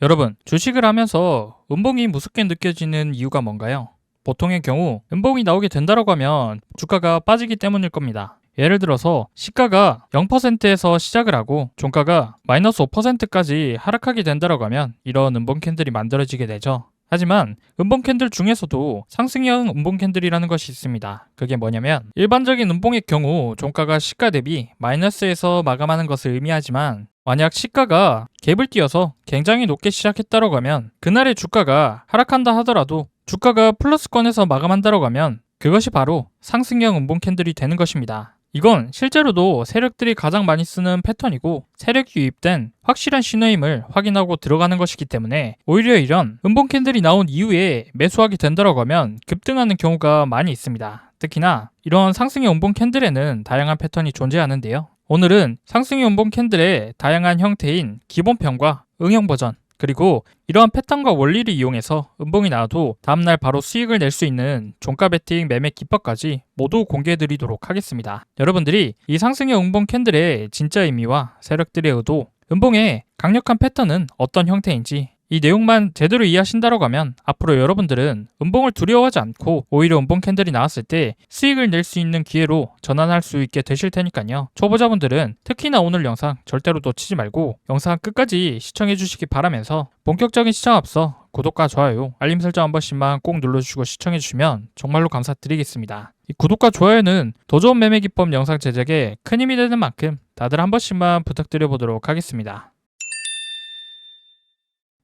여러분, 주식을 하면서 음봉이 무섭게 느껴지는 이유가 뭔가요? 보통의 경우 음봉이 나오게 된다고 하면 주가가 빠지기 때문일 겁니다. 예를 들어서 시가가 0%에서 시작을 하고 종가가 마이너스 5%까지 하락하게 된다고 하면 이런 음봉 캔들이 만들어지게 되죠. 하지만 음봉 캔들 중에서도 상승형 음봉 캔들이라는 것이 있습니다. 그게 뭐냐면 일반적인 음봉의 경우 종가가 시가 대비 마이너스에서 마감하는 것을 의미하지만 만약 시가가 갭을 띄어서 굉장히 높게 시작했다고 하면 그날의 주가가 하락한다 하더라도 주가가 플러스권에서 마감한다고 하면 그것이 바로 상승형 음봉 캔들이 되는 것입니다. 이건 실제로도 세력들이 가장 많이 쓰는 패턴이고 세력이 유입된 확실한 신호임을 확인하고 들어가는 것이기 때문에 오히려 이런 음봉 캔들이 나온 이후에 매수하게 된다고 하면 급등하는 경우가 많이 있습니다. 특히나 이런 상승의 음봉 캔들에는 다양한 패턴이 존재하는데요. 오늘은 상승의 음봉 캔들의 다양한 형태인 기본편과 응용 버전 그리고 이러한 패턴과 원리를 이용해서 음봉이 나와도 다음날 바로 수익을 낼 수 있는 종가 베팅 매매 기법까지 모두 공개해 드리도록 하겠습니다. 여러분들이 이 상승의 음봉 캔들의 진짜 의미와 세력들의 의도, 음봉의 강력한 패턴은 어떤 형태인지 이 내용만 제대로 이해하신다고 하면 앞으로 여러분들은 음봉을 두려워하지 않고 오히려 음봉 캔들이 나왔을 때 수익을 낼 수 있는 기회로 전환할 수 있게 되실 테니까요. 초보자분들은 특히나 오늘 영상 절대로 놓치지 말고 영상 끝까지 시청해 주시기 바라면서 본격적인 시청 앞서 구독과 좋아요, 알림 설정 한 번씩만 꼭 눌러주시고 시청해 주시면 정말로 감사드리겠습니다. 이 구독과 좋아요는 더 좋은 매매 기법 영상 제작에 큰 힘이 되는 만큼 다들 한 번씩만 부탁드려 보도록 하겠습니다.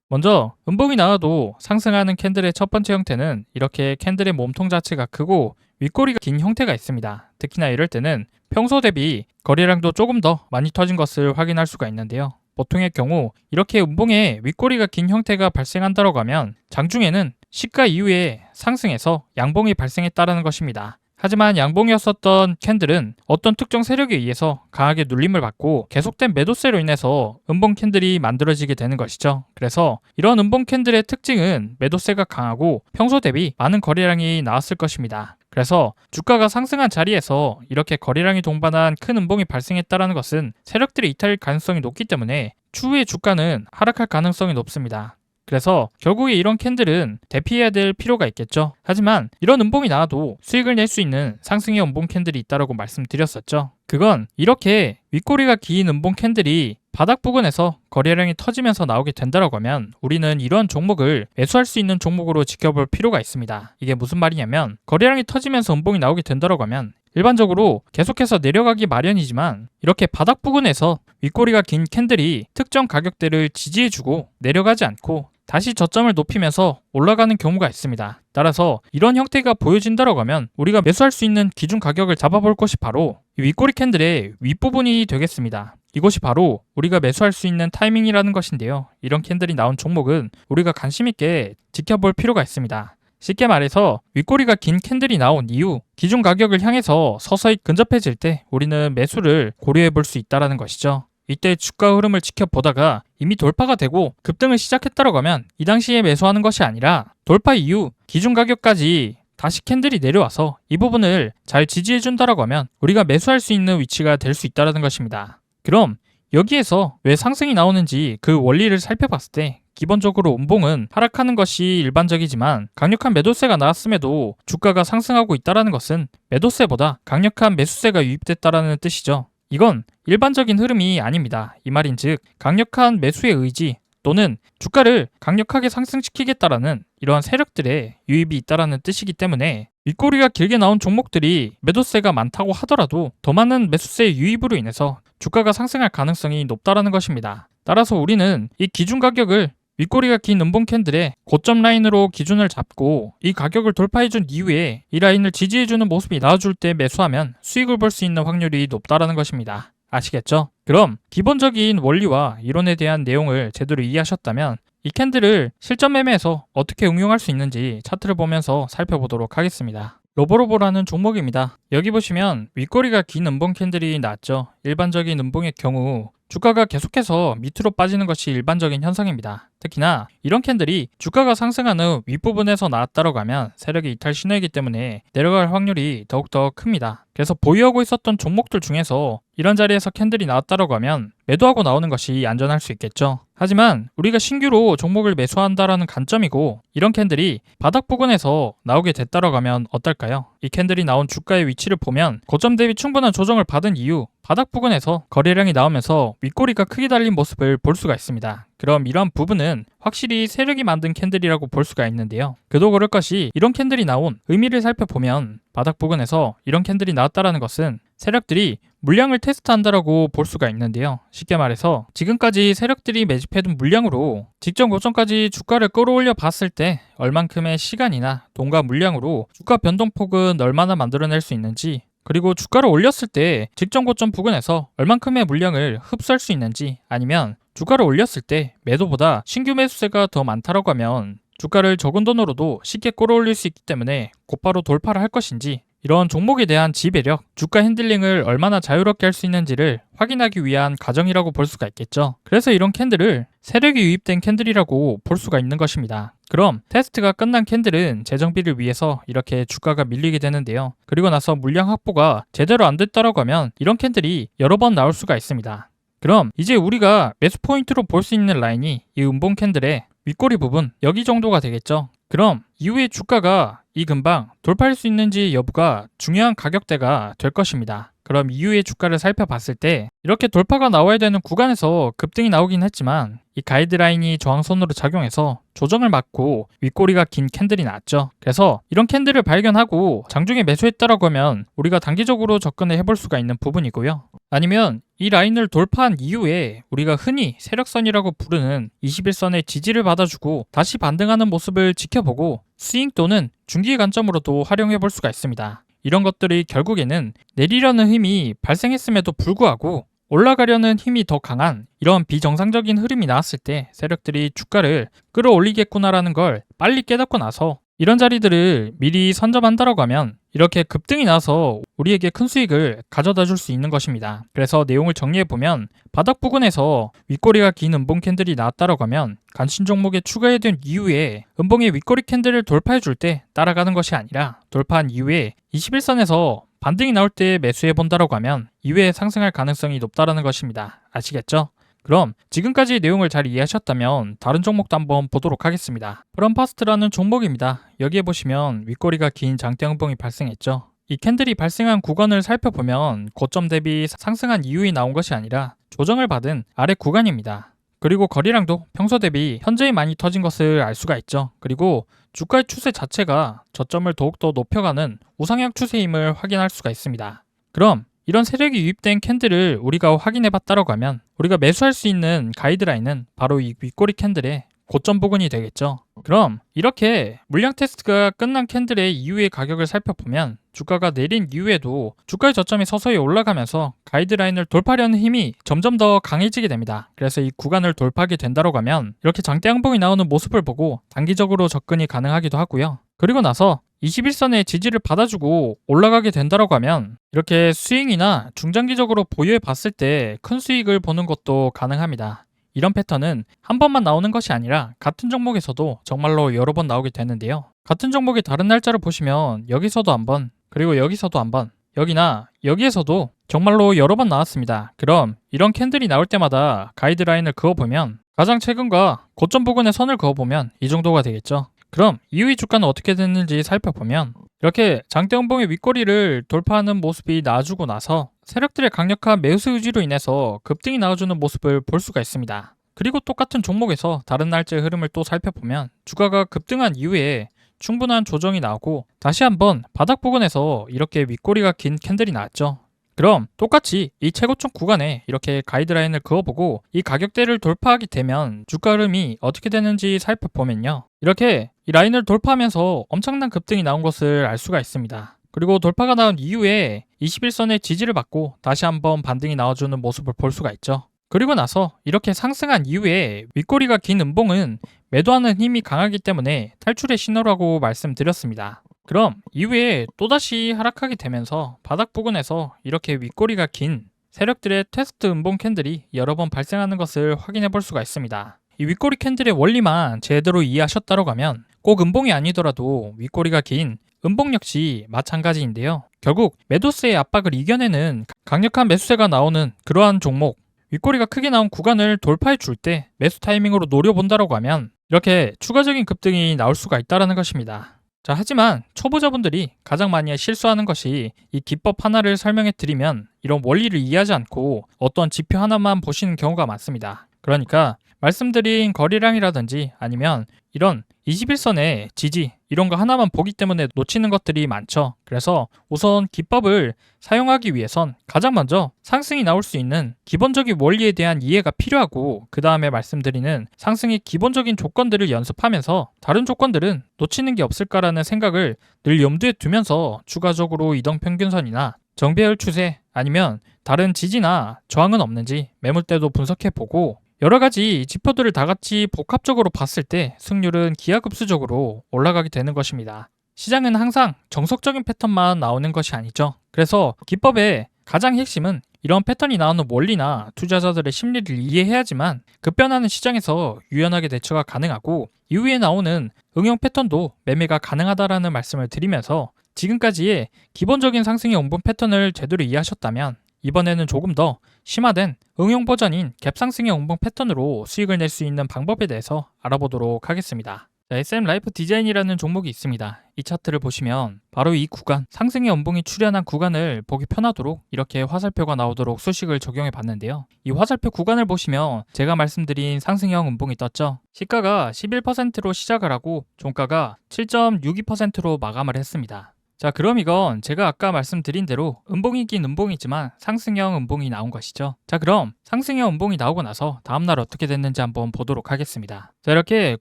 먼저 음봉이 나와도 상승하는 캔들의 첫 번째 형태는 이렇게 캔들의 몸통 자체가 크고 윗꼬리가 긴 형태가 있습니다. 특히나 이럴 때는 평소 대비 거래량도 조금 더 많이 터진 것을 확인할 수가 있는데요. 보통의 경우 이렇게 음봉에 윗꼬리가 긴 형태가 발생한다고 하면 장중에는 시가 이후에 상승해서 양봉이 발생했다는 것입니다. 하지만 양봉이었었던 캔들은 어떤 특정 세력에 의해서 강하게 눌림을 받고 계속된 매도세로 인해서 음봉 캔들이 만들어지게 되는 것이죠. 그래서 이런 음봉 캔들의 특징은 매도세가 강하고 평소 대비 많은 거래량이 나왔을 것입니다. 그래서 주가가 상승한 자리에서 이렇게 거래량이 동반한 큰 음봉이 발생했다는 것은 세력들의 이탈 가능성이 높기 때문에 추후에 주가는 하락할 가능성이 높습니다. 그래서 결국에 이런 캔들은 대피해야 될 필요가 있겠죠. 하지만 이런 음봉이 나와도 수익을 낼 수 있는 상승의 음봉 캔들이 있다고 말씀드렸었죠. 그건 이렇게 윗꼬리가 긴 음봉 캔들이 바닥 부근에서 거래량이 터지면서 나오게 된다고 하면 우리는 이런 종목을 매수할 수 있는 종목으로 지켜볼 필요가 있습니다. 이게 무슨 말이냐면 거래량이 터지면서 음봉이 나오게 된다고 하면 일반적으로 계속해서 내려가기 마련이지만 이렇게 바닥 부근에서 윗꼬리가 긴 캔들이 특정 가격대를 지지해주고 내려가지 않고 다시 저점을 높이면서 올라가는 경우가 있습니다. 따라서 이런 형태가 보여진다고 하면 우리가 매수할 수 있는 기준 가격을 잡아볼 것이 바로 이 윗꼬리 캔들의 윗부분이 되겠습니다. 이것이 바로 우리가 매수할 수 있는 타이밍이라는 것인데요. 이런 캔들이 나온 종목은 우리가 관심 있게 지켜볼 필요가 있습니다. 쉽게 말해서 윗꼬리가 긴 캔들이 나온 이후 기준 가격을 향해서 서서히 근접해질 때 우리는 매수를 고려해 볼 수 있다는 것이죠. 이때 주가 흐름을 지켜보다가 이미 돌파가 되고 급등을 시작했다고 하면 이 당시에 매수하는 것이 아니라 돌파 이후 기준 가격까지 다시 캔들이 내려와서 이 부분을 잘 지지해준다고 하면 우리가 매수할 수 있는 위치가 될 수 있다는 것입니다. 그럼 여기에서 왜 상승이 나오는지 그 원리를 살펴봤을 때 기본적으로 음봉은 하락하는 것이 일반적이지만 강력한 매도세가 나왔음에도 주가가 상승하고 있다는 것은 매도세보다 강력한 매수세가 유입됐다는 뜻이죠. 이건 일반적인 흐름이 아닙니다. 이 말인즉 강력한 매수의 의지 또는 주가를 강력하게 상승시키겠다라는 이러한 세력들의 유입이 있다는 뜻이기 때문에 윗꼬리가 길게 나온 종목들이 매도세가 많다고 하더라도 더 많은 매수세의 유입으로 인해서 주가가 상승할 가능성이 높다는 것입니다. 따라서 우리는 이 기준 가격을 윗꼬리가 긴 음봉 캔들의 고점 라인으로 기준을 잡고 이 가격을 돌파해준 이후에 이 라인을 지지해주는 모습이 나와줄 때 매수하면 수익을 볼 수 있는 확률이 높다는 것입니다. 아시겠죠? 그럼 기본적인 원리와 이론에 대한 내용을 제대로 이해하셨다면 이 캔들을 실전 매매에서 어떻게 응용할 수 있는지 차트를 보면서 살펴보도록 하겠습니다. 로보로보라는 종목입니다. 여기 보시면 윗꼬리가 긴 음봉 캔들이 나왔죠. 일반적인 음봉의 경우 주가가 계속해서 밑으로 빠지는 것이 일반적인 현상입니다. 특히나 이런 캔들이 주가가 상승한 후 윗부분에서 나왔다고 하면 세력의 이탈 신호이기 때문에 내려갈 확률이 더욱더 큽니다. 그래서 보유하고 있었던 종목들 중에서 이런 자리에서 캔들이 나왔다고 하면 매도하고 나오는 것이 안전할 수 있겠죠. 하지만 우리가 신규로 종목을 매수한다라는 관점이고 이런 캔들이 바닥 부근에서 나오게 됐다고 하면 어떨까요? 이 캔들이 나온 주가의 위치를 보면 고점 대비 충분한 조정을 받은 이후 바닥 부근에서 거래량이 나오면서 윗꼬리가 크게 달린 모습을 볼 수가 있습니다. 그럼 이러한 부분은 확실히 세력이 만든 캔들이라고 볼 수가 있는데요. 그도 그럴 것이 이런 캔들이 나온 의미를 살펴보면 바닥 부근에서 이런 캔들이 나왔다라는 것은 세력들이 물량을 테스트한다라고 볼 수가 있는데요. 쉽게 말해서 지금까지 세력들이 매집해둔 물량으로 직전 고점까지 주가를 끌어올려 봤을 때 얼만큼의 시간이나 돈과 물량으로 주가 변동폭은 얼마나 만들어낼 수 있는지, 그리고 주가를 올렸을 때 직전 고점 부근에서 얼만큼의 물량을 흡수할 수 있는지, 아니면 주가를 올렸을 때 매도보다 신규 매수세가 더 많다라고 하면 주가를 적은 돈으로도 쉽게 끌어올릴 수 있기 때문에 곧바로 돌파를 할 것인지, 이런 종목에 대한 지배력, 주가 핸들링을 얼마나 자유롭게 할 수 있는지를 확인하기 위한 과정이라고 볼 수가 있겠죠. 그래서 이런 캔들을 세력이 유입된 캔들이라고 볼 수가 있는 것입니다. 그럼 테스트가 끝난 캔들은 재정비를 위해서 이렇게 주가가 밀리게 되는데요. 그리고 나서 물량 확보가 제대로 안 됐다라고 하면 이런 캔들이 여러 번 나올 수가 있습니다. 그럼 이제 우리가 매수 포인트로 볼 수 있는 라인이 이 음봉 캔들의 윗꼬리 부분, 여기 정도가 되겠죠. 그럼 이후에 주가가 이 근방 돌파할 수 있는지 여부가 중요한 가격대가 될 것입니다. 그럼 이후의 주가를 살펴봤을 때 이렇게 돌파가 나와야 되는 구간에서 급등이 나오긴 했지만 이 가이드라인이 저항선으로 작용해서 조정을 맞고 윗꼬리가 긴 캔들이 나왔죠. 그래서 이런 캔들을 발견하고 장중에 매수했다라고 하면 우리가 단기적으로 접근을 해볼 수가 있는 부분이고요. 아니면 이 라인을 돌파한 이후에 우리가 흔히 세력선이라고 부르는 21선의 지지를 받아주고 다시 반등하는 모습을 지켜보고 스윙 또는 중기 관점으로도 활용해 볼 수가 있습니다. 이런 것들이 결국에는 내리려는 힘이 발생했음에도 불구하고 올라가려는 힘이 더 강한 이런 비정상적인 흐름이 나왔을 때 세력들이 주가를 끌어올리겠구나라는 걸 빨리 깨닫고 나서 이런 자리들을 미리 선점한다라고 하면 이렇게 급등이 나서 우리에게 큰 수익을 가져다 줄 수 있는 것입니다. 그래서 내용을 정리해보면 바닥 부근에서 윗꼬리가 긴 음봉 캔들이 나왔다라고 하면 관심 종목에 추가해둔 이후에 음봉의 윗꼬리 캔들을 돌파해줄 때 따라가는 것이 아니라 돌파한 이후에 21선에서 반등이 나올 때 매수해본다라고 하면 이후에 상승할 가능성이 높다라는 것입니다. 아시겠죠? 그럼 지금까지 내용을 잘 이해하셨다면 다른 종목도 한번 보도록 하겠습니다. 프롬파스트라는 종목입니다. 여기에 보시면 윗꼬리가 긴 장대 음봉이 발생했죠. 이 캔들이 발생한 구간을 살펴보면 고점 대비 상승한 이유에 나온 것이 아니라 조정을 받은 아래 구간입니다. 그리고 거래량도 평소 대비 현저히 많이 터진 것을 알 수가 있죠. 그리고 주가의 추세 자체가 저점을 더욱더 높여가는 우상향 추세임을 확인할 수가 있습니다. 그럼 이런 세력이 유입된 캔들을 우리가 확인해 봤다라고 하면 우리가 매수할 수 있는 가이드라인은 바로 이 윗꼬리 캔들의 고점 부근이 되겠죠. 그럼 이렇게 물량 테스트가 끝난 캔들의 이후의 가격을 살펴보면 주가가 내린 이후에도 주가의 저점이 서서히 올라가면서 가이드라인을 돌파하려는 힘이 점점 더 강해지게 됩니다. 그래서 이 구간을 돌파하게 된다고 하면 이렇게 장대 양봉이 나오는 모습을 보고 단기적으로 접근이 가능하기도 하고요. 그리고 나서 21선의 지지를 받아주고 올라가게 된다고 하면 이렇게 스윙이나 중장기적으로 보유해 봤을 때 큰 수익을 보는 것도 가능합니다. 이런 패턴은 한 번만 나오는 것이 아니라 같은 종목에서도 정말로 여러 번 나오게 되는데요. 같은 종목의 다른 날짜를 보시면 여기서도 한 번, 그리고 여기서도 한 번, 여기나 여기에서도 정말로 여러 번 나왔습니다. 그럼 이런 캔들이 나올 때마다 가이드라인을 그어보면 가장 최근과 고점 부근의 선을 그어보면 이 정도가 되겠죠. 그럼 이후의 주가는 어떻게 됐는지 살펴보면 이렇게 장대 음봉의 윗꼬리를 돌파하는 모습이 나와주고 나서 세력들의 강력한 매수 의지로 인해서 급등이 나와주는 모습을 볼 수가 있습니다. 그리고 똑같은 종목에서 다른 날짜의 흐름을 또 살펴보면 주가가 급등한 이후에 충분한 조정이 나오고 다시 한번 바닥 부근에서 이렇게 윗꼬리가 긴 캔들이 나왔죠. 그럼 똑같이 이 최고점 구간에 이렇게 가이드라인을 그어보고 이 가격대를 돌파하게 되면 주가 흐름이 어떻게 되는지 살펴보면요. 이렇게 이 라인을 돌파하면서 엄청난 급등이 나온 것을 알 수가 있습니다. 그리고 돌파가 나온 이후에 21선의 지지를 받고 다시 한번 반등이 나와주는 모습을 볼 수가 있죠. 그리고 나서 이렇게 상승한 이후에 윗꼬리가 긴 음봉은 매도하는 힘이 강하기 때문에 탈출의 신호라고 말씀드렸습니다. 그럼 이후에 또다시 하락하게 되면서 바닥 부근에서 이렇게 윗꼬리가 긴 세력들의 테스트 음봉 캔들이 여러 번 발생하는 것을 확인해 볼 수가 있습니다. 이 윗꼬리 캔들의 원리만 제대로 이해하셨다고 하면 꼭 음봉이 아니더라도 윗꼬리가 긴 음봉 역시 마찬가지인데요. 결국 매도세의 압박을 이겨내는 강력한 매수세가 나오는 그러한 종목, 윗꼬리가 크게 나온 구간을 돌파해 줄 때 매수 타이밍으로 노려본다라고 하면 이렇게 추가적인 급등이 나올 수가 있다는 것입니다. 자, 하지만 초보자분들이 가장 많이 실수하는 것이 이 기법 하나를 설명해 드리면 이런 원리를 이해하지 않고 어떤 지표 하나만 보시는 경우가 많습니다. 그러니까 말씀드린 거래량이라든지 아니면 이런 21선의 지지 이런 거 하나만 보기 때문에 놓치는 것들이 많죠. 그래서 우선 기법을 사용하기 위해선 가장 먼저 상승이 나올 수 있는 기본적인 원리에 대한 이해가 필요하고 그 다음에 말씀드리는 상승의 기본적인 조건들을 연습하면서 다른 조건들은 놓치는 게 없을까라는 생각을 늘 염두에 두면서 추가적으로 이동평균선이나 정배열 추세 아니면 다른 지지나 저항은 없는지 매물대도 분석해보고 여러 가지 지표들을 다 같이 복합적으로 봤을 때 승률은 기하급수적으로 올라가게 되는 것입니다. 시장은 항상 정석적인 패턴만 나오는 것이 아니죠. 그래서 기법의 가장 핵심은 이런 패턴이 나오는 원리나 투자자들의 심리를 이해해야지만 급변하는 시장에서 유연하게 대처가 가능하고 이후에 나오는 응용 패턴도 매매가 가능하다라는 말씀을 드리면서 지금까지의 기본적인 상승의 원본 패턴을 제대로 이해하셨다면 이번에는 조금 더 심화된 응용 버전인 갭상승의 원봉 패턴으로 수익을 낼 수 있는 방법에 대해서 알아보도록 하겠습니다. 자, SM 라이프 디자인이라는 종목이 있습니다. 이 차트를 보시면 바로 이 구간, 상승의 원봉이 출현한 구간을 보기 편하도록 이렇게 화살표가 나오도록 수식을 적용해 봤는데요. 이 화살표 구간을 보시면 제가 말씀드린 상승형 음봉이 떴죠. 시가가 11%로 시작을 하고 종가가 7.62%로 마감을 했습니다. 자, 그럼 이건 제가 아까 말씀드린 대로 음봉이긴 음봉이지만 상승형 음봉이 나온 것이죠. 자, 그럼 상승형 음봉이 나오고 나서 다음날 어떻게 됐는지 한번 보도록 하겠습니다. 자, 이렇게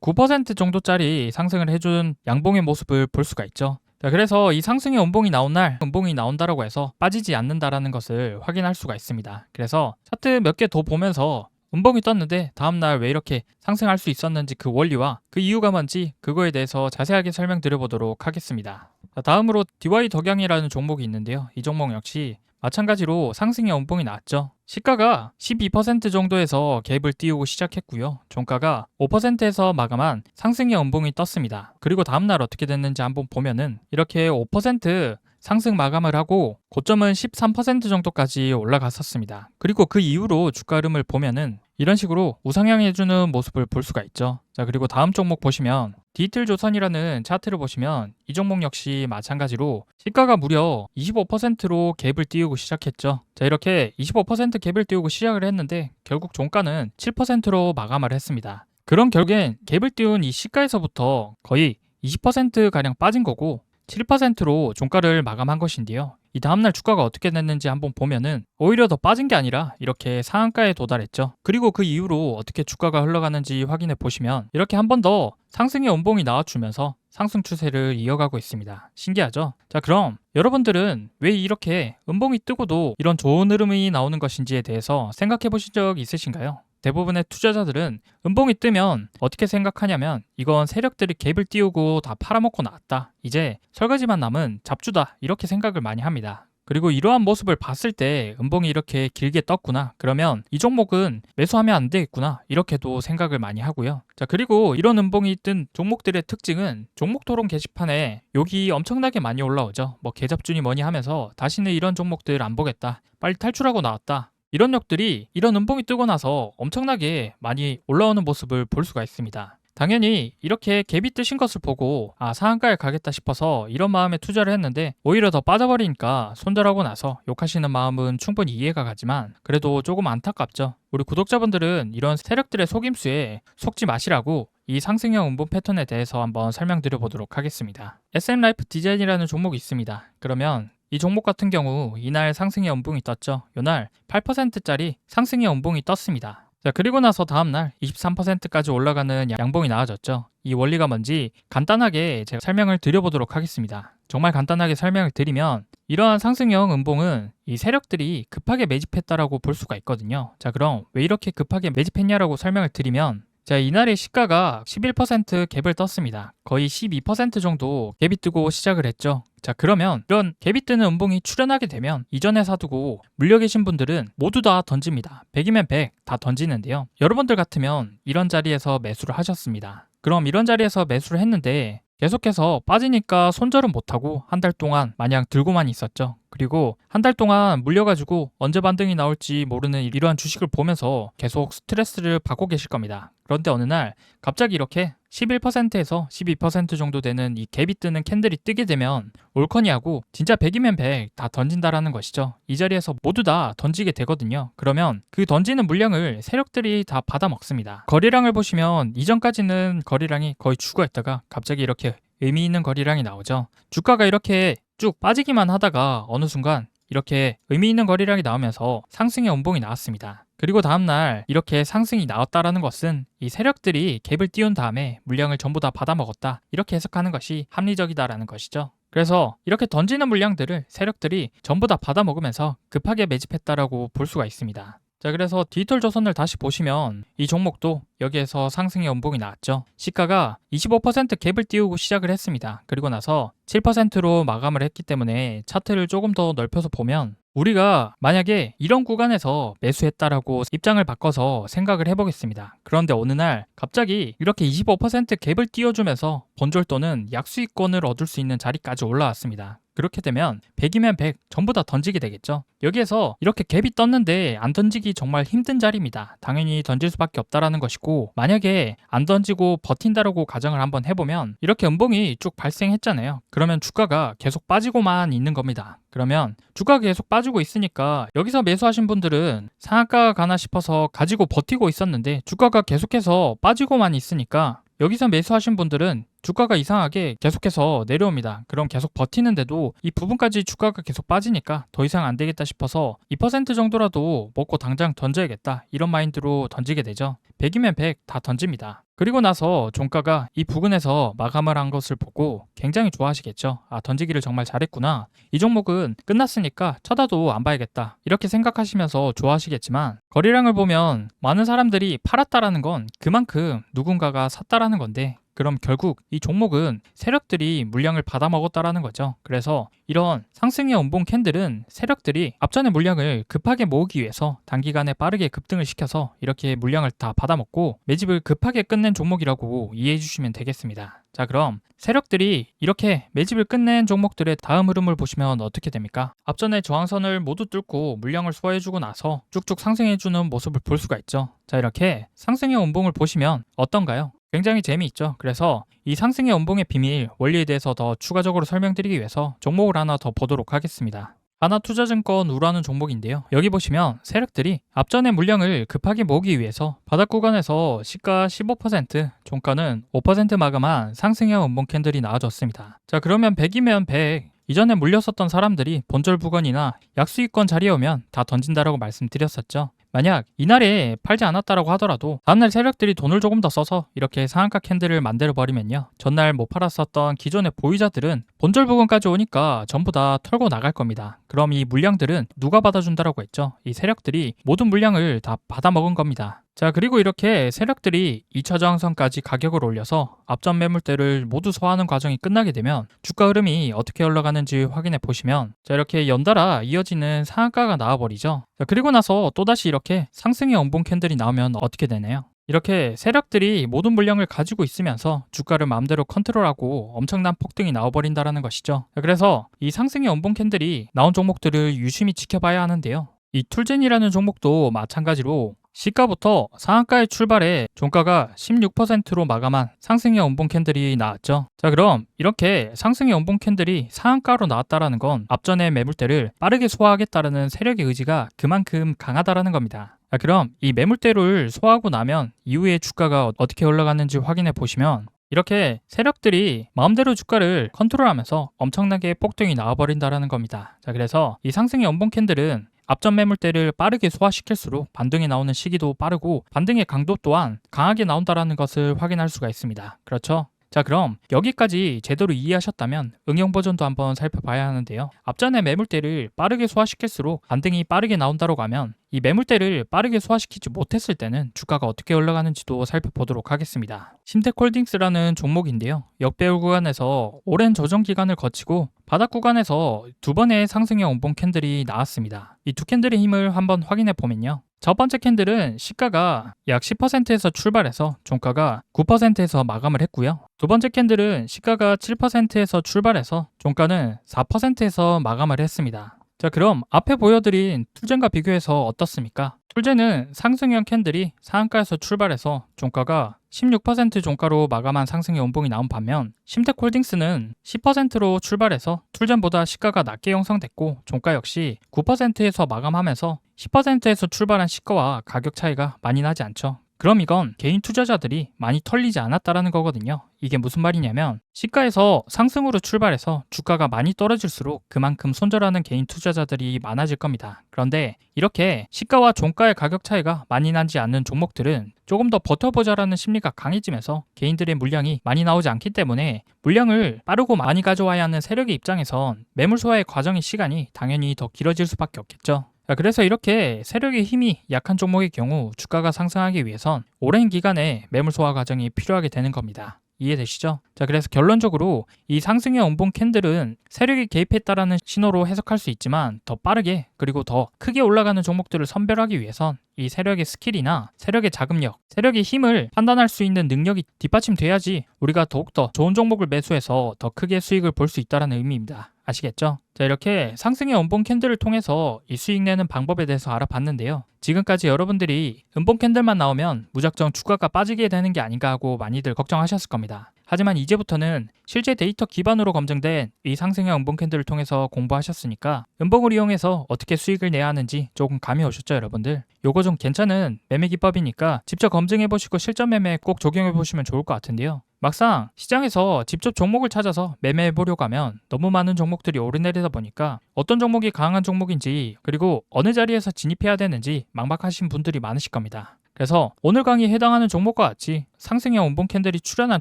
9% 정도짜리 상승을 해준 양봉의 모습을 볼 수가 있죠. 자, 그래서 이 상승의 음봉이 나온 날 음봉이 나온다라고 해서 빠지지 않는다라는 것을 확인할 수가 있습니다. 그래서 차트 몇 개 더 보면서 음봉이 떴는데 다음날 왜 이렇게 상승할 수 있었는지 그 원리와 그 이유가 뭔지 그거에 대해서 자세하게 설명드려보도록 하겠습니다. 자, 다음으로 DY 덕양이라는 종목이 있는데요. 이 종목 역시 마찬가지로 상승의 음봉이 나왔죠. 시가가 12% 정도에서 갭을 띄우고 시작했고요. 종가가 5%에서 마감한 상승의 음봉이 떴습니다. 그리고 다음날 어떻게 됐는지 한번 보면은 이렇게 5% 상승 마감을 하고 고점은 13% 정도까지 올라갔었습니다. 그리고 그 이후로 주가 흐름을 보면은 이런 식으로 우상향해주는 모습을 볼 수가 있죠. 자, 그리고 다음 종목 보시면 디지털조선이라는 차트를 보시면 이 종목 역시 마찬가지로 시가가 무려 25%로 갭을 띄우고 시작했죠. 자, 이렇게 25% 갭을 띄우고 시작을 했는데 결국 종가는 7%로 마감을 했습니다. 그런 결국엔 갭을 띄운 이 시가에서부터 거의 20%가량 빠진 거고 7%로 종가를 마감한 것인데요. 이 다음날 주가가 어떻게 됐는지 한번 보면은 오히려 더 빠진 게 아니라 이렇게 상한가에 도달했죠. 그리고 그 이후로 어떻게 주가가 흘러가는지 확인해 보시면 이렇게 한 번 더 상승의 원봉이 나와주면서 상승 추세를 이어가고 있습니다. 신기하죠? 자, 그럼 여러분들은 왜 이렇게 음봉이 뜨고도 이런 좋은 흐름이 나오는 것인지에 대해서 생각해 보신 적 있으신가요? 대부분의 투자자들은 음봉이 뜨면 어떻게 생각하냐면 이건 세력들이 갭을 띄우고 다 팔아먹고 나왔다. 이제 설거지만 남은 잡주다. 이렇게 생각을 많이 합니다. 그리고 이러한 모습을 봤을 때 음봉이 이렇게 길게 떴구나. 그러면 이 종목은 매수하면 안 되겠구나. 이렇게도 생각을 많이 하고요. 자, 그리고 이런 음봉이 뜬 종목들의 특징은 종목 토론 게시판에 욕이 엄청나게 많이 올라오죠. 뭐 개잡주니 뭐니 하면서 다시는 이런 종목들 안 보겠다. 빨리 탈출하고 나왔다. 이런 역들이 이런 음봉이 뜨고 나서 엄청나게 많이 올라오는 모습을 볼 수가 있습니다. 당연히 이렇게 갭이 뜨신 것을 보고 상한가에 가겠다 싶어서 이런 마음에 투자를 했는데 오히려 더 빠져버리니까 손절하고 나서 욕하시는 마음은 충분히 이해가 가지만 그래도 조금 안타깝죠. 우리 구독자분들은 이런 세력들의 속임수에 속지 마시라고 이 상승형 음봉 패턴에 대해서 한번 설명드려 보도록 하겠습니다. SM 라이프 디자인이라는 종목이 있습니다. 그러면 이 종목 같은 경우 이날 상승의 음봉이 떴죠. 이날 8%짜리 상승의 음봉이 떴습니다. 자, 그리고 나서 다음날 23%까지 올라가는 양봉이 나와졌죠. 이 원리가 뭔지 간단하게 제가 설명을 드려보도록 하겠습니다. 정말 간단하게 설명을 드리면 이러한 상승형 음봉은 이 세력들이 급하게 매집했다라고 볼 수가 있거든요. 자, 그럼 왜 이렇게 급하게 매집했냐라고 설명을 드리면 자, 이날의 시가가 11% 갭을 떴습니다. 거의 12% 정도 갭이 뜨고 시작을 했죠. 자, 그러면 이런 갭이 뜨는 음봉이 출현하게 되면 이전에 사두고 물려 계신 분들은 모두 다 던집니다. 100이면 100 다 던지는데요. 여러분들 같으면 이런 자리에서 매수를 하셨습니다. 그럼 이런 자리에서 매수를 했는데 계속해서 빠지니까 손절은 못하고 한 달 동안 마냥 들고만 있었죠. 그리고 한 달 동안 물려가지고 언제 반등이 나올지 모르는 이러한 주식을 보면서 계속 스트레스를 받고 계실 겁니다. 그런데 어느 날 갑자기 이렇게 11%에서 12% 정도 되는 이 갭이 뜨는 캔들이 뜨게 되면 올커니하고 진짜 100이면 100 다 던진다라는 것이죠. 이 자리에서 모두 다 던지게 되거든요. 그러면 그 던지는 물량을 세력들이 다 받아먹습니다. 거래량을 보시면 이전까지는 거래량이 거의 죽어 있다가 갑자기 이렇게 의미 있는 거래량이 나오죠. 주가가 이렇게 쭉 빠지기만 하다가 어느 순간 이렇게 의미 있는 거래량이 나오면서 상승의 원봉이 나왔습니다. 그리고 다음날 이렇게 상승이 나왔다라는 것은 이 세력들이 갭을 띄운 다음에 물량을 전부 다 받아먹었다, 이렇게 해석하는 것이 합리적이다라는 것이죠. 그래서 이렇게 던지는 물량들을 세력들이 전부 다 받아먹으면서 급하게 매집했다라고 볼 수가 있습니다. 자, 그래서 디지털 조선을 다시 보시면 이 종목도 여기에서 상승의 원봉이 나왔죠. 시가가 25% 갭을 띄우고 시작을 했습니다. 그리고 나서 7%로 마감을 했기 때문에 차트를 조금 더 넓혀서 보면 우리가 만약에 이런 구간에서 매수했다라고 입장을 바꿔서 생각을 해보겠습니다. 그런데 어느 날 갑자기 이렇게 25% 갭을 띄워주면서 본절 또는 약수익권을 얻을 수 있는 자리까지 올라왔습니다. 그렇게 되면 100이면 100 전부 다 던지게 되겠죠. 여기에서 이렇게 갭이 떴는데 안 던지기 정말 힘든 자리입니다. 당연히 던질 수밖에 없다라는 것이고, 만약에 안 던지고 버틴다라고 가정을 한번 해보면 이렇게 음봉이 쭉 발생했잖아요. 그러면 주가가 계속 빠지고만 있는 겁니다. 그러면 주가가 계속 빠지고 있으니까 여기서 매수하신 분들은 상한가가 가나 싶어서 가지고 버티고 있었는데 주가가 계속해서 빠지고만 있으니까 여기서 매수하신 분들은 주가가 이상하게 계속해서 내려옵니다. 그럼 계속 버티는데도 이 부분까지 주가가 계속 빠지니까 더 이상 안 되겠다 싶어서 2% 정도라도 먹고 당장 던져야겠다, 이런 마인드로 던지게 되죠. 100이면 100 다 던집니다. 그리고 나서 종가가 이 부근에서 마감을 한 것을 보고 굉장히 좋아하시겠죠. 아, 던지기를 정말 잘했구나. 이 종목은 끝났으니까 쳐다도 안 봐야겠다, 이렇게 생각하시면서 좋아하시겠지만, 거래량을 보면 많은 사람들이 팔았다라는 건 그만큼 누군가가 샀다라는 건데, 그럼 결국 이 종목은 세력들이 물량을 받아먹었다라는 거죠. 그래서 이런 상승의 원봉 캔들은 세력들이 앞전의 물량을 급하게 모으기 위해서 단기간에 빠르게 급등을 시켜서 이렇게 물량을 다 받아먹고 매집을 급하게 끝낸 종목이라고 이해해 주시면 되겠습니다. 자, 그럼 세력들이 이렇게 매집을 끝낸 종목들의 다음 흐름을 보시면 어떻게 됩니까? 앞전에 저항선을 모두 뚫고 물량을 소화해주고 나서 쭉쭉 상승해주는 모습을 볼 수가 있죠. 자, 이렇게 상승의 원봉을 보시면 어떤가요? 굉장히 재미있죠. 그래서 이 상승의 원봉의 비밀, 원리에 대해서 더 추가적으로 설명드리기 위해서 종목을 하나 더 보도록 하겠습니다. 하나투자증권 우라는 종목인데요. 여기 보시면 세력들이 앞전의 물량을 급하게 모으기 위해서 바닥 구간에서 시가 15%, 종가는 5% 마감한 상승의 원봉 캔들이 나와줬습니다. 자, 그러면 100이면 100, 이전에 물렸었던 사람들이 본절 부근이나 약수익권 자리에 오면 다 던진다라고 말씀드렸었죠. 만약 이날에 팔지 않았다라고 하더라도 다음날 세력들이 돈을 조금 더 써서 이렇게 상한가 캔들을 만들어 버리면요, 전날 못 팔았었던 기존의 보유자들은 본절 부근까지 오니까 전부 다 털고 나갈 겁니다. 그럼 이 물량들은 누가 받아준다라고 했죠? 이 세력들이 모든 물량을 다 받아먹은 겁니다. 자, 그리고 이렇게 세력들이 2차 저항선까지 가격을 올려서 앞전 매물대를 모두 소화하는 과정이 끝나게 되면 주가 흐름이 어떻게 흘러가는지 확인해 보시면, 자, 이렇게 연달아 이어지는 상한가가 나와버리죠. 자, 그리고 나서 또다시 이렇게 상승의 원봉 캔들이 나오면 어떻게 되나요? 이렇게 세력들이 모든 물량을 가지고 있으면서 주가를 마음대로 컨트롤하고 엄청난 폭등이 나와버린다는 것이죠. 그래서 이 상승의 원봉 캔들이 나온 종목들을 유심히 지켜봐야 하는데요. 이 툴젠이라는 종목도 마찬가지로 시가부터 상한가의 출발에 종가가 16%로 마감한 상승의 원봉 캔들이 나왔죠. 자, 그럼 이렇게 상승의 원봉 캔들이 상한가로 나왔다라는 건 앞전의 매물대를 빠르게 소화하겠다라는 세력의 의지가 그만큼 강하다라는 겁니다. 자, 그럼 이 매물대를 소화하고 나면 이후에 주가가 어떻게 올라가는지 확인해 보시면 이렇게 세력들이 마음대로 주가를 컨트롤하면서 엄청나게 폭등이 나와버린다라는 겁니다. 자, 그래서 이 상승의 원봉 캔들은 앞전 매물대를 빠르게 소화시킬수록 반등이 나오는 시기도 빠르고 반등의 강도 또한 강하게 나온다는 것을 확인할 수가 있습니다. 그렇죠? 자, 그럼 여기까지 제대로 이해하셨다면 응용 버전도 한번 살펴봐야 하는데요. 앞전의 매물대를 빠르게 소화시킬수록 반등이 빠르게 나온다고 하면 이 매물대를 빠르게 소화시키지 못했을 때는 주가가 어떻게 올라가는지도 살펴보도록 하겠습니다. 심텍홀딩스라는 종목인데요. 역배열 구간에서 오랜 조정 기간을 거치고 바닥 구간에서 두 번의 상승형 음봉 캔들이 나왔습니다. 이 두 캔들의 힘을 한번 확인해 보면요. 첫 번째 캔들은 시가가 약 10%에서 출발해서 종가가 9%에서 마감을 했고요. 두 번째 캔들은 시가가 7%에서 출발해서 종가는 4%에서 마감을 했습니다. 자, 그럼 앞에 보여드린 툴젠과 비교해서 어떻습니까? 툴젠은 상승형 캔들이 상한가에서 출발해서 종가가 16% 종가로 마감한 상승의 음봉이 나온 반면 심텍홀딩스는 10%로 출발해서 툴젠보다 시가가 낮게 형성됐고 종가 역시 9%에서 마감하면서 10%에서 출발한 시가와 가격 차이가 많이 나지 않죠. 그럼 이건 개인 투자자들이 많이 털리지 않았다라는 거거든요. 이게 무슨 말이냐면 시가에서 상승으로 출발해서 주가가 많이 떨어질수록 그만큼 손절하는 개인 투자자들이 많아질 겁니다. 그런데 이렇게 시가와 종가의 가격 차이가 많이 나지 않는 종목들은 조금 더 버텨보자라는 심리가 강해지면서 개인들의 물량이 많이 나오지 않기 때문에 물량을 빠르고 많이 가져와야 하는 세력의 입장에선 매물 소화의 과정의 시간이 당연히 더 길어질 수밖에 없겠죠. 그래서 이렇게 세력의 힘이 약한 종목의 경우 주가가 상승하기 위해선 오랜 기간의 매물 소화 과정이 필요하게 되는 겁니다. 이해되시죠? 자, 그래서 결론적으로 이 상승형 음봉 캔들은 세력이 개입했다라는 신호로 해석할 수 있지만 더 빠르게 그리고 더 크게 올라가는 종목들을 선별하기 위해선 이 세력의 스킬이나 세력의 자금력, 세력의 힘을 판단할 수 있는 능력이 뒷받침돼야지 우리가 더욱더 좋은 종목을 매수해서 더 크게 수익을 볼 수 있다는 의미입니다. 아시겠죠? 자, 이렇게 상승의 음봉 캔들을 통해서 이 수익 내는 방법에 대해서 알아봤는데요. 지금까지 여러분들이 음봉 캔들만 나오면 무작정 주가가 빠지게 되는 게 아닌가 하고 많이들 걱정하셨을 겁니다. 하지만 이제부터는 실제 데이터 기반으로 검증된 이 상승형 음봉 캔들을 통해서 공부하셨으니까 음봉을 이용해서 어떻게 수익을 내야 하는지 조금 감이 오셨죠, 여러분들? 요거 좀 괜찮은 매매 기법이니까 직접 검증해보시고 실전 매매에 꼭 적용해보시면 좋을 것 같은데요. 막상 시장에서 직접 종목을 찾아서 매매해보려고 하면 너무 많은 종목들이 오르내리다 보니까 어떤 종목이 강한 종목인지 그리고 어느 자리에서 진입해야 되는지 막막하신 분들이 많으실 겁니다. 그래서 오늘 강의에 해당하는 종목과 같이 상승형 음봉 캔들이 출현한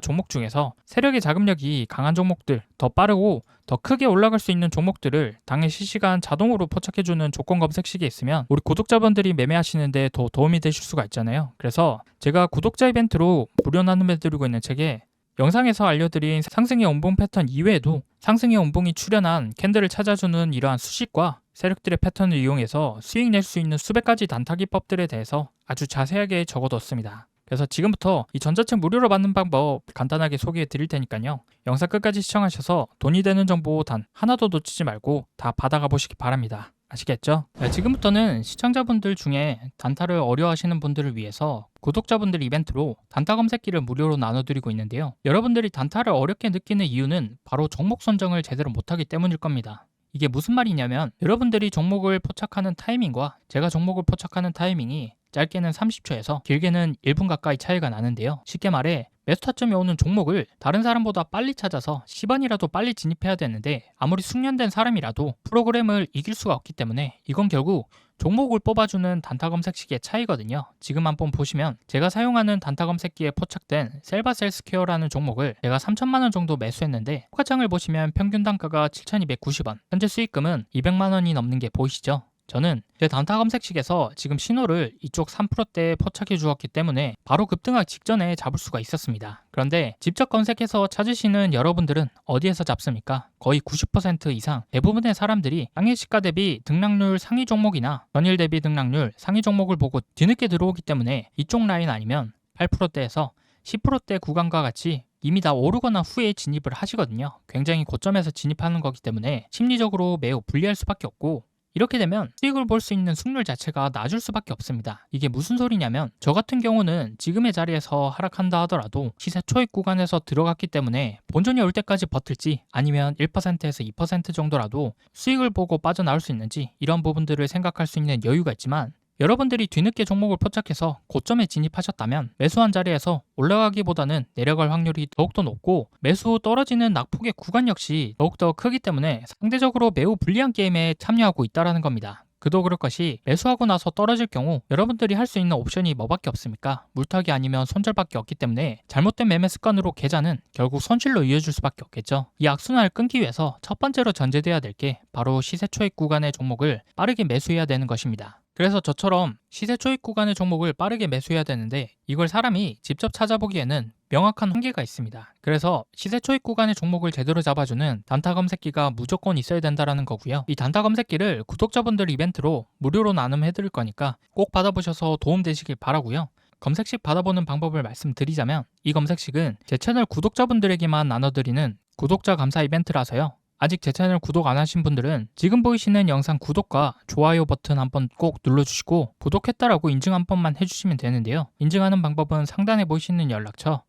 종목 중에서 세력의 자금력이 강한 종목들, 더 빠르고 더 크게 올라갈 수 있는 종목들을 당일 실시간 자동으로 포착해주는 조건 검색식이 있으면 우리 구독자분들이 매매하시는데 더 도움이 되실 수가 있잖아요. 그래서 제가 구독자 이벤트로 무료 나눔해드리고 있는 책에 영상에서 알려드린 상승의 음봉 패턴 이외에도 상승의 음봉이 출현한 캔들을 찾아주는 이러한 수식과 세력들의 패턴을 이용해서 수익 낼 수 있는 수백 가지 단타 기법들에 대해서 아주 자세하게 적어뒀습니다. 그래서 지금부터 이 전자책 무료로 받는 방법 간단하게 소개해 드릴 테니까요. 영상 끝까지 시청하셔서 돈이 되는 정보 단 하나도 놓치지 말고 다 받아가 보시기 바랍니다. 아시겠죠? 네, 지금부터는 시청자분들 중에 단타를 어려워하시는 분들을 위해서 구독자분들 이벤트로 단타 검색기를 무료로 나눠드리고 있는데요. 여러분들이 단타를 어렵게 느끼는 이유는 바로 종목 선정을 제대로 못하기 때문일 겁니다. 이게 무슨 말이냐면 여러분들이 종목을 포착하는 타이밍과 제가 종목을 포착하는 타이밍이 짧게는 30초에서 길게는 1분 가까이 차이가 나는데요. 쉽게 말해 매수 타점이 오는 종목을 다른 사람보다 빨리 찾아서 10원이라도 빨리 진입해야 되는데 아무리 숙련된 사람이라도 프로그램을 이길 수가 없기 때문에 이건 결국 종목을 뽑아주는 단타 검색식의 차이거든요. 지금 한번 보시면 제가 사용하는 단타 검색기에 포착된 셀바셀스퀘어라는 종목을 제가 3천만 원 정도 매수했는데 호가창을 보시면 평균 단가가 7,290원, 현재 수익금은 200만 원이 넘는 게 보이시죠? 저는 제 단타 검색식에서 지금 신호를 이쪽 3%대에 포착해 주었기 때문에 바로 급등하기 직전에 잡을 수가 있었습니다. 그런데 직접 검색해서 찾으시는 여러분들은 어디에서 잡습니까? 거의 90% 이상 대부분의 사람들이 당일 시가 대비 등락률 상위 종목이나 전일 대비 등락률 상위 종목을 보고 뒤늦게 들어오기 때문에 이쪽 라인 아니면 8%대에서 10%대 구간과 같이 이미 다 오르거나 후에 진입을 하시거든요. 굉장히 고점에서 진입하는 거기 때문에 심리적으로 매우 불리할 수밖에 없고 이렇게 되면 수익을 볼 수 있는 승률 자체가 낮을 수밖에 없습니다. 이게 무슨 소리냐면 저 같은 경우는 지금의 자리에서 하락한다 하더라도 시세 초입 구간에서 들어갔기 때문에 본전이 올 때까지 버틸지 아니면 1%에서 2% 정도라도 수익을 보고 빠져나올 수 있는지 이런 부분들을 생각할 수 있는 여유가 있지만 여러분들이 뒤늦게 종목을 포착해서 고점에 진입하셨다면 매수한 자리에서 올라가기보다는 내려갈 확률이 더욱더 높고 매수 후 떨어지는 낙폭의 구간 역시 더욱더 크기 때문에 상대적으로 매우 불리한 게임에 참여하고 있다는 겁니다. 그도 그럴 것이 매수하고 나서 떨어질 경우 여러분들이 할 수 있는 옵션이 뭐밖에 없습니까? 물타기 아니면 손절밖에 없기 때문에 잘못된 매매 습관으로 계좌는 결국 손실로 이어질 수밖에 없겠죠. 이 악순환을 끊기 위해서 첫 번째로 전제돼야 될 게 바로 시세 초입 구간의 종목을 빠르게 매수해야 되는 것입니다. 그래서 저처럼 시세 초입 구간의 종목을 빠르게 매수해야 되는데 이걸 사람이 직접 찾아보기에는 명확한 한계가 있습니다. 그래서 시세 초입 구간의 종목을 제대로 잡아주는 단타 검색기가 무조건 있어야 된다는 거고요. 이 단타 검색기를 구독자분들 이벤트로 무료로 나눔해드릴 거니까 꼭 받아보셔서 도움되시길 바라고요. 검색식 받아보는 방법을 말씀드리자면 이 검색식은 제 채널 구독자분들에게만 나눠드리는 구독자 감사 이벤트라서요. 아직 제 채널 구독 안 하신 분들은 지금 보이시는 영상 구독과 좋아요 버튼 한번 꼭 눌러주시고 구독했다라고 인증 한 번만 해주시면 되는데요. 인증하는 방법은 상단에 보이시는 연락처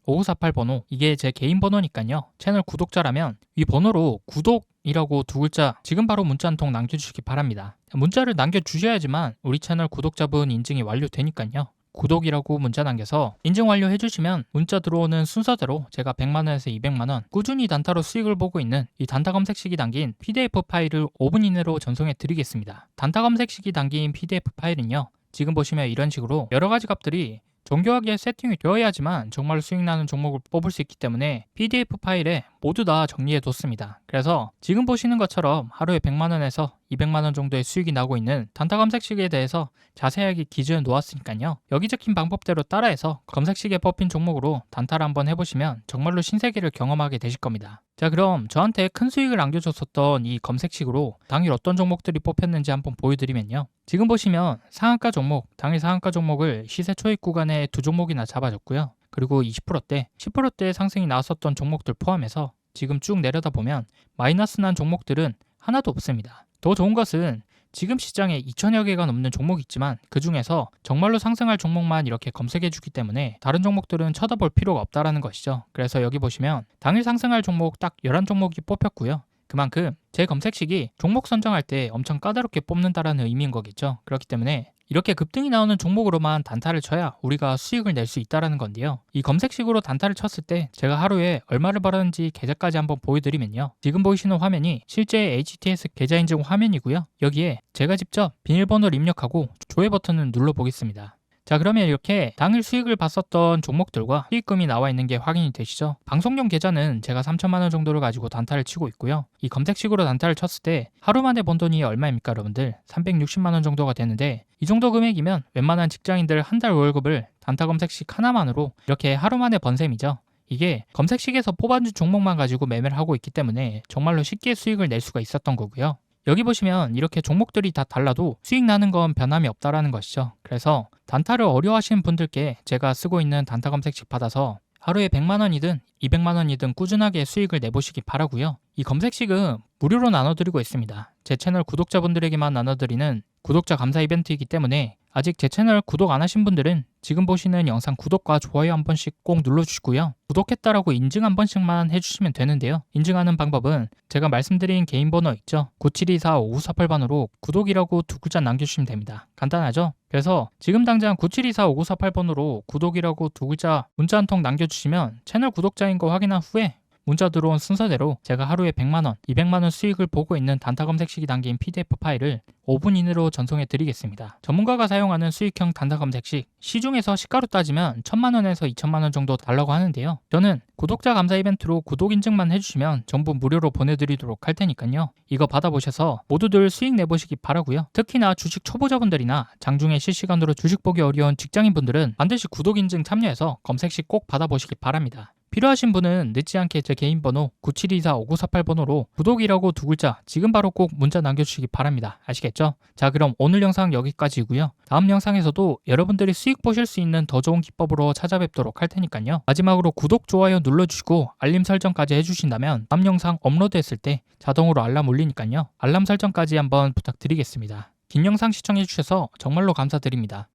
010-9724-5948번호 이게 제 개인 번호니까요. 채널 구독자라면 이 번호로 구독이라고 두 글자 지금 바로 문자 한 통 남겨주시기 바랍니다. 문자를 남겨주셔야지만 우리 채널 구독자분 인증이 완료되니까요. 구독이라고 문자 남겨서 인증 완료해주시면 문자 들어오는 순서대로 제가 100만원에서 200만원 꾸준히 단타로 수익을 보고 있는 이 단타 검색식이 담긴 PDF 파일을 5분 이내로 전송해 드리겠습니다. 단타 검색식이 담긴 PDF 파일은요. 지금 보시면 이런 식으로 여러가지 값들이 정교하게 세팅이 되어야지만 정말로 수익 나는 종목을 뽑을 수 있기 때문에 PDF 파일에 모두 다 정리해 뒀습니다. 그래서 지금 보시는 것처럼 하루에 100만원에서 200만원 정도의 수익이 나고 있는 단타 검색식에 대해서 자세하게 기준을 놓았으니까요. 여기 적힌 방법대로 따라해서 검색식에 뽑힌 종목으로 단타를 한번 해보시면 정말로 신세계를 경험하게 되실 겁니다. 자, 그럼 저한테 큰 수익을 안겨줬었던 이 검색식으로 당일 어떤 종목들이 뽑혔는지 한번 보여드리면요. 지금 보시면 상한가 종목, 당일 상한가 종목을 시세 초입 구간에 두 종목이나 잡아줬고요. 그리고 20%대, 10%대 상승이 나왔었던 종목들 포함해서 지금 쭉 내려다 보면 마이너스 난 종목들은 하나도 없습니다. 더 좋은 것은 지금 시장에 2천여 개가 넘는 종목이 있지만 그 중에서 정말로 상승할 종목만 이렇게 검색해주기 때문에 다른 종목들은 쳐다볼 필요가 없다라는 것이죠. 그래서 여기 보시면 당일 상승할 종목 딱 11종목이 뽑혔고요. 그만큼 제 검색식이 종목 선정할 때 엄청 까다롭게 뽑는다라는 의미인 거겠죠. 그렇기 때문에 이렇게 급등이 나오는 종목으로만 단타를 쳐야 우리가 수익을 낼 수 있다는 건데요. 이 검색식으로 단타를 쳤을 때 제가 하루에 얼마를 벌었는지 계좌까지 한번 보여드리면요. 지금 보이시는 화면이 실제 HTS 계좌 인증 화면이고요. 여기에 제가 직접 비밀번호를 입력하고 조회 버튼을 눌러보겠습니다. 자, 그러면 이렇게 당일 수익을 봤었던 종목들과 수익금이 나와 있는 게 확인이 되시죠? 방송용 계좌는 제가 3천만 원 정도를 가지고 단타를 치고 있고요. 이 검색식으로 단타를 쳤을 때 하루 만에 번 돈이 얼마입니까, 여러분들? 360만 원 정도가 되는데 이 정도 금액이면 웬만한 직장인들 한 달 월급을 단타 검색식 하나만으로 이렇게 하루 만에 번 셈이죠. 이게 검색식에서 뽑아준 종목만 가지고 매매를 하고 있기 때문에 정말로 쉽게 수익을 낼 수가 있었던 거고요. 여기 보시면 이렇게 종목들이 다 달라도 수익 나는 건 변함이 없다라는 것이죠. 그래서 단타를 어려워하시는 분들께 제가 쓰고 있는 단타 검색식 받아서 하루에 100만원이든 200만원이든 꾸준하게 수익을 내보시기 바라고요. 이 검색식은 무료로 나눠드리고 있습니다. 제 채널 구독자분들에게만 나눠드리는 구독자 감사 이벤트이기 때문에 아직 제 채널 구독 안 하신 분들은 지금 보시는 영상 구독과 좋아요 한 번씩 꼭 눌러주시고요. 구독했다라고 인증 한 번씩만 해주시면 되는데요. 인증하는 방법은 제가 말씀드린 개인 번호 있죠? 9724-5948번으로 구독이라고 두 글자 남겨주시면 됩니다. 간단하죠? 그래서 지금 당장 9724-5948번으로 구독이라고 두 글자 문자 한 통 남겨주시면 채널 구독자인 거 확인한 후에 문자 들어온 순서대로 제가 하루에 100만원, 200만원 수익을 보고 있는 단타 검색식이 담긴 PDF 파일을 5분 이내로 전송해 드리겠습니다. 전문가가 사용하는 수익형 단타 검색식, 시중에서 시가로 따지면 1000만원에서 2000만원 정도 달라고 하는데요. 저는 구독자 감사 이벤트로 구독 인증만 해주시면 전부 무료로 보내드리도록 할 테니까요. 이거 받아보셔서 모두들 수익 내보시기 바라고요. 특히나 주식 초보자분들이나 장중에 실시간으로 주식 보기 어려운 직장인분들은 반드시 구독 인증 참여해서 검색식 꼭 받아보시기 바랍니다. 필요하신 분은 늦지 않게 제 개인 번호 9724-5948번호로 구독이라고 두 글자 지금 바로 꼭 문자 남겨주시기 바랍니다. 아시겠죠? 자, 그럼 오늘 영상 여기까지고요. 다음 영상에서도 여러분들이 수익 보실 수 있는 더 좋은 기법으로 찾아뵙도록 할 테니까요. 마지막으로 구독, 좋아요 눌러주시고 알림 설정까지 해주신다면 다음 영상 업로드했을 때 자동으로 알람 울리니까요. 알람 설정까지 한번 부탁드리겠습니다. 긴 영상 시청해주셔서 정말로 감사드립니다.